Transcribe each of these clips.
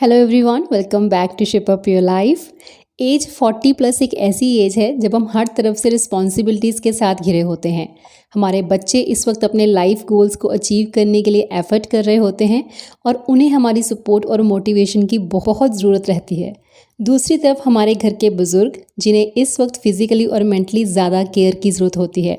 Hello everyone, welcome back to shape up your life. Age 40 plus एक ऐसी as है जब हम हर तरफ से रिस्पॉन्सिबिलिटीज़ के साथ घिरे होते हैं। हमारे बच्चे इस वक्त अपने लाइफ गोल्स को अचीव करने के लिए एफर्ट कर रहे होते हैं और उन्हें हमारी सपोर्ट और मोटिवेशन की बहुत ज़रूरत रहती है। दूसरी तरफ हमारे घर के बुज़ुर्ग, जिन्हें इस वक्त फिज़िकली और मेंटली ज़्यादा केयर की ज़रूरत होती है,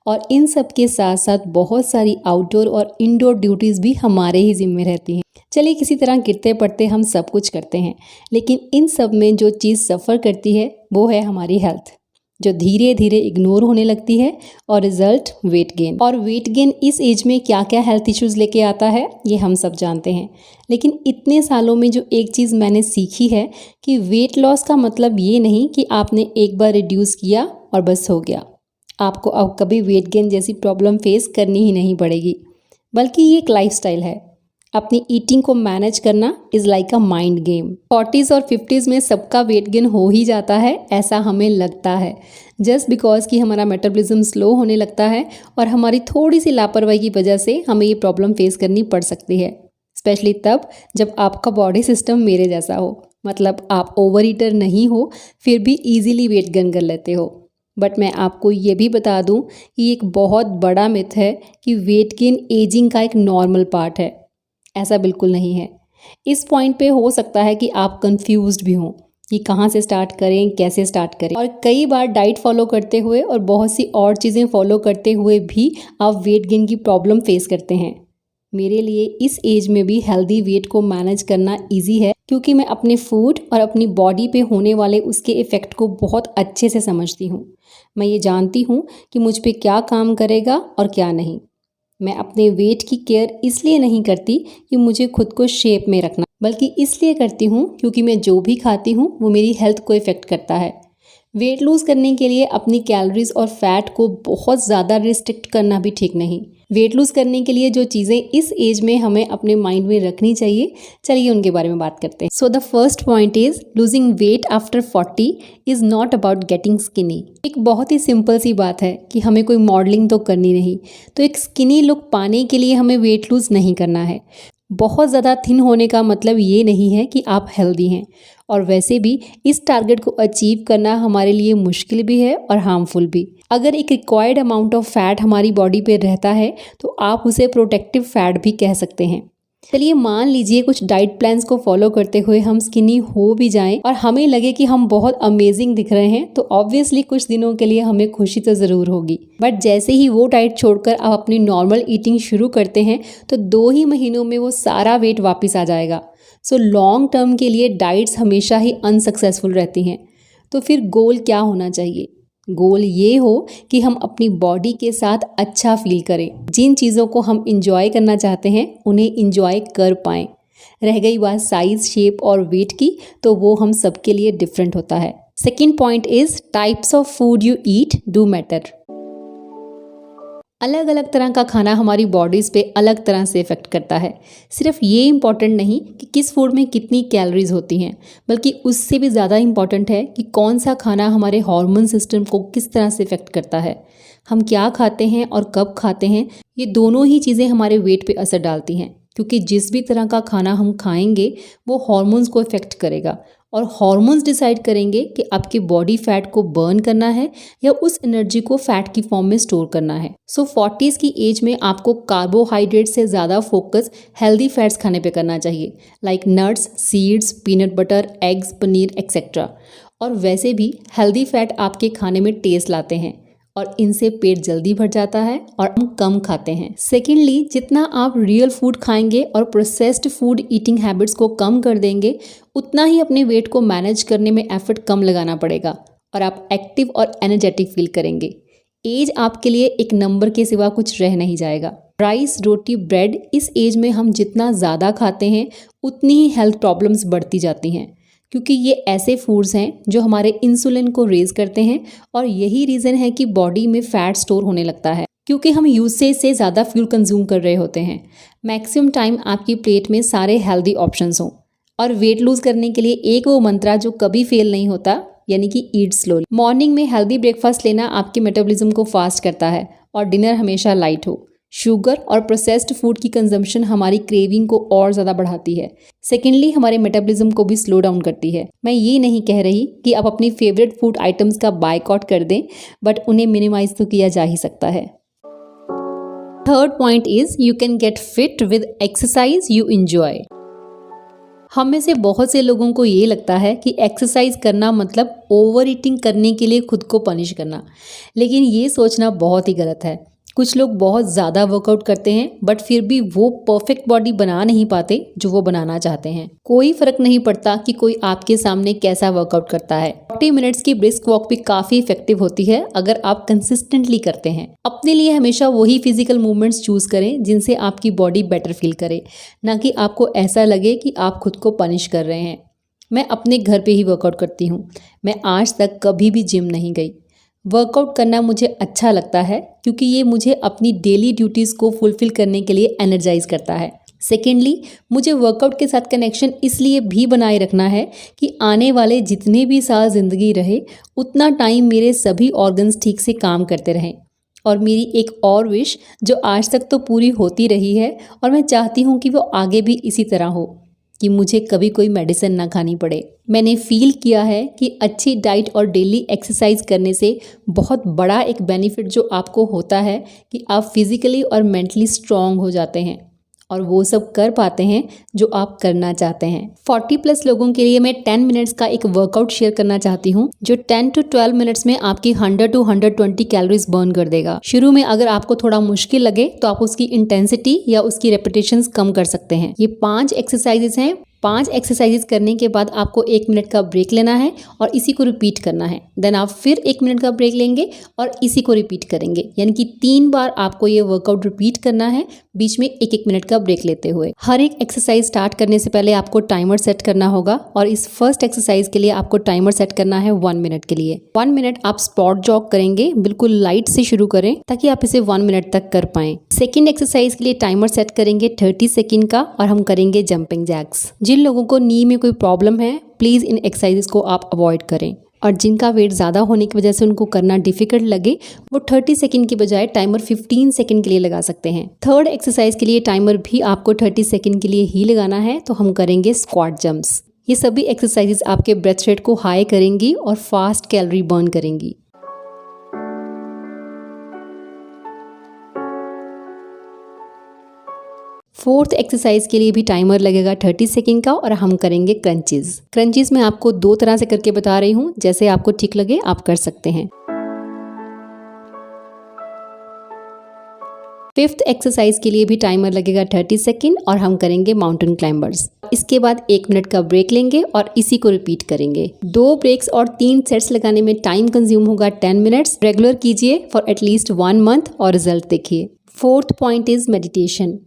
और इन सब के साथ साथ बहुत सारी आउटडोर और इंडोर ड्यूटीज़ भी हमारे ही ज़िम्मे रहती हैं। चलिए, किसी तरह गिरते पड़ते हम सब कुछ करते हैं, लेकिन इन सब में जो चीज़ सफ़र करती है वो है हमारी हेल्थ, जो धीरे धीरे इग्नोर होने लगती है और रिजल्ट वेट गेन। और वेट गेन इस एज में क्या क्या हेल्थ इश्यूज़ लेके आता है ये हम सब जानते हैं। लेकिन इतने सालों में जो एक चीज़ मैंने सीखी है कि वेट लॉस का मतलब ये नहीं कि आपने एक बार रिड्यूस किया और बस हो गया। आपको अब कभी वेट गेन जैसी प्रॉब्लम फेस करनी ही नहीं पड़ेगी, बल्कि ये एक लाइफस्टाइल है। अपनी ईटिंग को मैनेज करना is like a mind game. 40s और 50s में सबका वेट गेन हो ही जाता है, ऐसा हमें लगता है, जस्ट बिकॉज कि हमारा मेटाबॉलिज्म स्लो होने लगता है और हमारी थोड़ी सी लापरवाही की वजह से हमें ये प्रॉब्लम फेस करनी पड़ सकती है। स्पेशली तब जब आपका बॉडी सिस्टम मेरे जैसा हो, मतलब आप ओवर ईटर नहीं हो फिर भी ईजिली वेट गेन कर लेते हो। बट मैं आपको ये भी बता दूं कि एक बहुत बड़ा मिथ है कि वेट गेन एजिंग का एक नॉर्मल पार्ट है। ऐसा बिल्कुल नहीं है। इस पॉइंट पे हो सकता है कि आप कंफ्यूज्ड भी हों कि कहाँ से स्टार्ट करें, कैसे स्टार्ट करें, और कई बार डाइट फॉलो करते हुए और बहुत सी और चीज़ें फॉलो करते हुए भी आप वेट गेन की प्रॉब्लम फेस करते हैं। मेरे लिए इस एज में भी हेल्दी वेट को मैनेज करना इजी है, क्योंकि मैं अपने फूड और अपनी बॉडी पे होने वाले उसके इफ़ेक्ट को बहुत अच्छे से समझती हूँ। मैं ये जानती हूँ कि मुझ पे क्या काम करेगा और क्या नहीं। मैं अपने वेट की केयर इसलिए नहीं करती कि मुझे खुद को शेप में रखना, बल्कि इसलिए करती हूँ क्योंकि मैं जो भी खाती हूँ वो मेरी हेल्थ को इफ़ेक्ट करता है। वेट लूज़ करने के लिए अपनी कैलोरीज और फैट को बहुत ज़्यादा रिस्ट्रिक्ट करना भी ठीक नहीं। वेट लूज़ करने के लिए जो चीज़ें इस एज में हमें अपने माइंड में रखनी चाहिए, चलिए उनके बारे में बात करते हैं। So the first point is losing weight after 40 is not about getting skinny. एक बहुत ही सिंपल सी बात है कि हमें कोई मॉडलिंग तो करनी नहीं, तो एक स्किनी लुक पाने के लिए हमें वेट लूज़ नहीं करना है। बहुत ज़्यादा थिन होने का मतलब ये नहीं है कि आप हेल्दी हैं, और वैसे भी इस टारगेट को अचीव करना हमारे लिए मुश्किल भी है और हार्मफुल भी। अगर एक रिक्वायर्ड अमाउंट ऑफ फैट हमारी बॉडी पे रहता है तो आप उसे प्रोटेक्टिव फैट भी कह सकते हैं। चलिए, मान लीजिए कुछ डाइट प्लान्स को फॉलो करते हुए हम स्किनी हो भी जाएं और हमें लगे कि हम बहुत अमेजिंग दिख रहे हैं, तो ऑब्वियसली कुछ दिनों के लिए हमें खुशी तो ज़रूर होगी। बट जैसे ही वो डाइट छोड़कर आप अपनी नॉर्मल ईटिंग शुरू करते हैं तो 2 ही महीनों में वो सारा वेट वापस आ जाएगा। सो लॉन्ग टर्म के लिए डाइट्स हमेशा ही अनसक्सेसफुल रहती हैं। तो फिर गोल क्या होना चाहिए? गोल ये हो कि हम अपनी बॉडी के साथ अच्छा फील करें, जिन चीज़ों को हम इंजॉय करना चाहते हैं उन्हें इंजॉय कर पाएँ। रह गई बात साइज, शेप और वेट की, तो वो हम सबके लिए डिफरेंट होता है। Second point is types of food you eat do matter. अलग अलग तरह का खाना हमारी बॉडीज़ पे अलग तरह से इफ़ेक्ट करता है। सिर्फ ये इम्पॉर्टेंट नहीं कि किस फूड में कितनी कैलोरीज होती हैं, बल्कि उससे भी ज़्यादा इम्पॉर्टेंट है कि कौन सा खाना हमारे हार्मोन सिस्टम को किस तरह से इफ़ेक्ट करता है। हम क्या खाते हैं और कब खाते हैं, ये दोनों ही चीज़ें हमारे वेट पे असर डालती हैं, क्योंकि जिस भी तरह का खाना हम खाएंगे वो हार्मोन्स को इफ़ेक्ट करेगा, और हार्मोन्स डिसाइड करेंगे कि आपकी बॉडी फैट को बर्न करना है या उस एनर्जी को फैट की फॉर्म में स्टोर करना है। सो 40s की एज में आपको कार्बोहाइड्रेट से ज़्यादा फोकस हेल्दी फैट्स खाने पे करना चाहिए, like nuts, seeds, peanut butter, eggs, paneer etcetera. और वैसे भी हेल्दी फैट आपके खाने में टेस्ट लाते हैं और इनसे पेट जल्दी भर जाता है और हम कम खाते हैं। सेकेंडली, जितना आप रियल फूड खाएंगे और प्रोसेस्ड फूड ईटिंग हैबिट्स को कम कर देंगे, उतना ही अपने वेट को मैनेज करने में एफर्ट कम लगाना पड़ेगा और आप एक्टिव और एनर्जेटिक फील करेंगे। एज आपके लिए एक नंबर के सिवा कुछ रह नहीं जाएगा। राइस, रोटी, ब्रेड, इस एज में हम जितना ज़्यादा खाते हैं उतनी ही हेल्थ प्रॉब्लम्स बढ़ती जाती हैं, क्योंकि ये ऐसे फूड्स हैं जो हमारे इंसुलिन को रेज करते हैं, और यही रीज़न है कि बॉडी में फैट स्टोर होने लगता है, क्योंकि हम यूसेज से ज़्यादा फ्यूल कंज्यूम कर रहे होते हैं। मैक्सिमम टाइम आपकी प्लेट में सारे हेल्दी ऑप्शंस हों। और वेट लूज़ करने के लिए एक वो मंत्रा जो कभी फेल नहीं होता, यानी कि ईट स्लोली। मॉर्निंग में हेल्दी ब्रेकफास्ट लेना आपके मेटाबॉलिज्म को फास्ट करता है, और डिनर हमेशा लाइट हो, शुगर और प्रोसेस्ड फूड की कंजम्पशन हमारी क्रेविंग को और ज़्यादा बढ़ाती है। सेकेंडली, हमारे मेटाबॉलिज्म को भी स्लो डाउन करती है। मैं ये नहीं कह रही कि आप अपनी फेवरेट फूड आइटम्स का बायकॉट कर दें, बट उन्हें मिनिमाइज तो किया जा ही सकता है। Third point is you can get fit with exercise you enjoy. हम में से बहुत से लोगों को ये लगता है कि एक्सरसाइज करना मतलब ओवर ईटिंग करने के लिए खुद को पनिश करना, लेकिन ये सोचना बहुत ही गलत है। कुछ लोग बहुत ज़्यादा वर्कआउट करते हैं बट फिर भी वो परफेक्ट बॉडी बना नहीं पाते जो वो बनाना चाहते हैं। कोई फर्क नहीं पड़ता कि कोई आपके सामने कैसा वर्कआउट करता है। 40 मिनट्स की ब्रिस्क वॉक भी काफ़ी इफेक्टिव होती है अगर आप कंसिस्टेंटली करते हैं। अपने लिए हमेशा वही फिजिकल मूवमेंट्स चूज करें जिनसे आपकी बॉडी बेटर फील करे, ना कि आपको ऐसा लगे कि आप खुद को पनिश कर रहे हैं। मैं अपने घर पे ही वर्कआउट करती हूँ। मैं आज तक कभी भी जिम नहीं गई। वर्कआउट करना मुझे अच्छा लगता है क्योंकि ये मुझे अपनी डेली ड्यूटीज़ को फुलफिल करने के लिए एनर्जाइज करता है। सेकेंडली, मुझे वर्कआउट के साथ कनेक्शन इसलिए भी बनाए रखना है कि आने वाले जितने भी साल ज़िंदगी रहे उतना टाइम मेरे सभी ऑर्गन्स ठीक से काम करते रहें। और मेरी एक और विश जो आज तक तो पूरी होती रही है और मैं चाहती हूँ कि वो आगे भी इसी तरह हो, कि मुझे कभी कोई मेडिसिन ना खानी पड़े। मैंने फील किया है कि अच्छी डाइट और डेली एक्सरसाइज करने से बहुत बड़ा एक बेनिफिट जो आपको होता है कि आप फिजिकली और मेंटली स्ट्रांग हो जाते हैं और वो सब कर पाते हैं जो आप करना चाहते हैं। 40+ लोगों के लिए मैं 10 मिनट्स का एक वर्कआउट शेयर करना चाहती हूँ जो 10 to 12 मिनट्स में आपकी 100 to 120 कैलोरीज बर्न कर देगा। शुरू में अगर आपको थोड़ा मुश्किल लगे तो आप उसकी इंटेंसिटी या उसकी रेपिटेशंस कम कर सकते हैं। ये 5 एक्सरसाइजेस हैं। 5 एक्सरसाइजेस करने के बाद आपको 1 मिनट का ब्रेक लेना है और इसी को रिपीट करना है। देन आप फिर 1 मिनट का ब्रेक लेंगे और इसी को रिपीट करेंगे, यानी कि 3 बार आपको ये वर्कआउट रिपीट करना है, बीच में 1-1 मिनट का ब्रेक लेते हुए। हर एक एक्सरसाइज स्टार्ट करने से पहले आपको टाइमर सेट करना होगा और इस फर्स्ट एक्सरसाइज के लिए आपको टाइमर सेट करना है 1 मिनट के लिए। 1 मिनट आप स्पॉट जॉग करेंगे, बिल्कुल लाइट से शुरू करें ताकि आप इसे 1 मिनट तक कर पाएं। सेकेंड एक्सरसाइज के लिए टाइमर सेट करेंगे 30 सेकेंड का और हम करेंगे जंपिंग जैक्स। जिन लोगों को नी में कोई प्रॉब्लम है प्लीज़ इन एक्सरसाइजेस को आप अवॉइड करें, और जिनका वेट ज़्यादा होने की वजह से उनको करना डिफिकल्ट लगे वो 30 सेकंड की बजाय टाइमर 15 सेकंड के लिए लगा सकते हैं। थर्ड एक्सरसाइज के लिए टाइमर भी आपको 30 सेकंड के लिए ही लगाना है, तो हम करेंगे स्क्वाट जंप्स। ये सभी एक्सरसाइजेस आपके ब्रेथ रेट को हाई करेंगी और फास्ट कैलोरी बर्न करेंगी। फोर्थ एक्सरसाइज के लिए भी टाइमर लगेगा 30 सेकंड का और हम करेंगे क्रंचेस। क्रंचेस मैं आपको 2 तरह से करके बता रही हूँ, जैसे आपको ठीक लगे आप कर सकते हैं। फिफ्थ एक्सरसाइज के लिए भी टाइमर लगेगा 30 सेकंड और हम करेंगे माउंटेन क्लाइंबर्स। इसके बाद 1 मिनट का ब्रेक लेंगे और इसी को रिपीट करेंगे। 2 ब्रेक्स और 3 सेट्स लगाने में टाइम कंज्यूम होगा 10 मिनट्स। रेगुलर कीजिए फॉर एटलीस्ट 1 मंथ और रिजल्ट देखिए। Fourth point is meditation.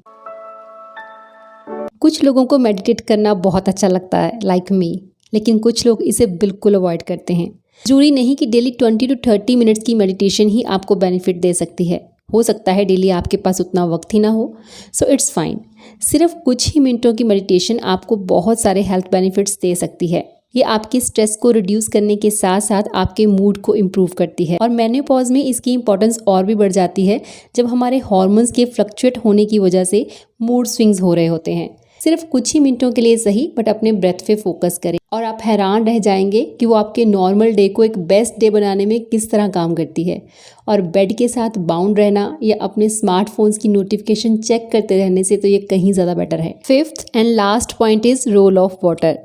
कुछ लोगों को मेडिटेट करना बहुत अच्छा लगता है, लाइक मी, लेकिन कुछ लोग इसे बिल्कुल अवॉइड करते हैं। जरूरी नहीं कि डेली 20 to 30 मिनट्स की मेडिटेशन ही आपको बेनिफिट दे सकती है। हो सकता है डेली आपके पास उतना वक्त ही ना हो, सो इट्स फाइन। सिर्फ कुछ ही मिनटों की मेडिटेशन आपको बहुत सारे हेल्थ बेनिफिट्स दे सकती है। ये आपके स्ट्रेस को रिड्यूस करने के साथ साथ आपके मूड को इम्प्रूव करती है, और मेनोपॉज में इसकी इंपॉर्टेंस और भी बढ़ जाती है जब हमारे हार्मोन्स के फ्लक्चुएट होने की वजह से मूड स्विंग्स हो रहे होते हैं। सिर्फ कुछ ही मिनटों के लिए सही, बट अपने ब्रेथ पे फोकस करें और आप हैरान रह जाएंगे कि वो आपके नॉर्मल डे को एक बेस्ट डे बनाने में किस तरह काम करती है। और बेड के साथ बाउंड रहना या अपने स्मार्टफोन्स की नोटिफिकेशन चेक करते रहने से तो ये कहीं ज़्यादा बेटर है। Fifth and last point is role of water.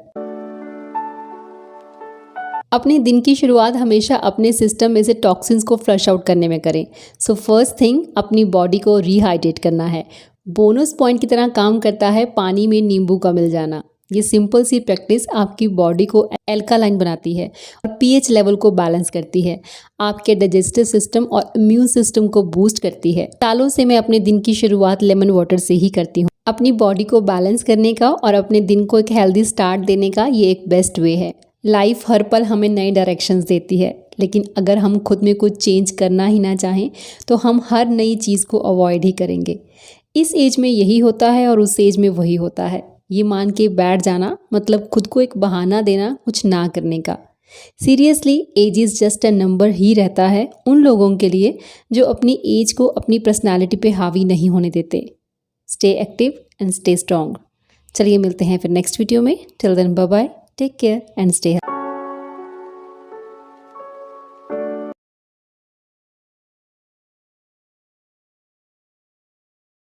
अपने दिन की शुरुआत हमेशा अपने सिस्टम में से टॉक्सिन्स को फ्लश आउट करने में करें। सो फर्स्ट थिंग, अपनी बॉडी को रिहाइड्रेट करना है। बोनस पॉइंट की तरह काम करता है पानी में नींबू का मिल जाना। ये सिंपल सी प्रैक्टिस आपकी बॉडी को एल्कालाइन बनाती है और पीएच लेवल को बैलेंस करती है, आपके डाइजेस्टिव सिस्टम और इम्यून सिस्टम को बूस्ट करती है। सालों से मैं अपने दिन की शुरुआत लेमन वाटर से ही करती हूँ। अपनी बॉडी को बैलेंस करने का और अपने दिन को एक हेल्दी स्टार्ट देने का ये एक बेस्ट वे है। लाइफ हर पल हमें नए डायरेक्शंस देती है, लेकिन अगर हम खुद में कुछ चेंज करना ही ना चाहें तो हम हर नई चीज़ को अवॉइड ही करेंगे। इस एज में यही होता है और उस एज में वही होता है, ये मान के बैठ जाना मतलब खुद को एक बहाना देना कुछ ना करने का। Seriously age is just a number ही रहता है उन लोगों के लिए जो अपनी एज को अपनी पर्सनालिटी पे हावी नहीं होने देते। Stay active and stay strong. चलिए मिलते हैं फिर नेक्स्ट वीडियो में। Till then bye bye, take care and stay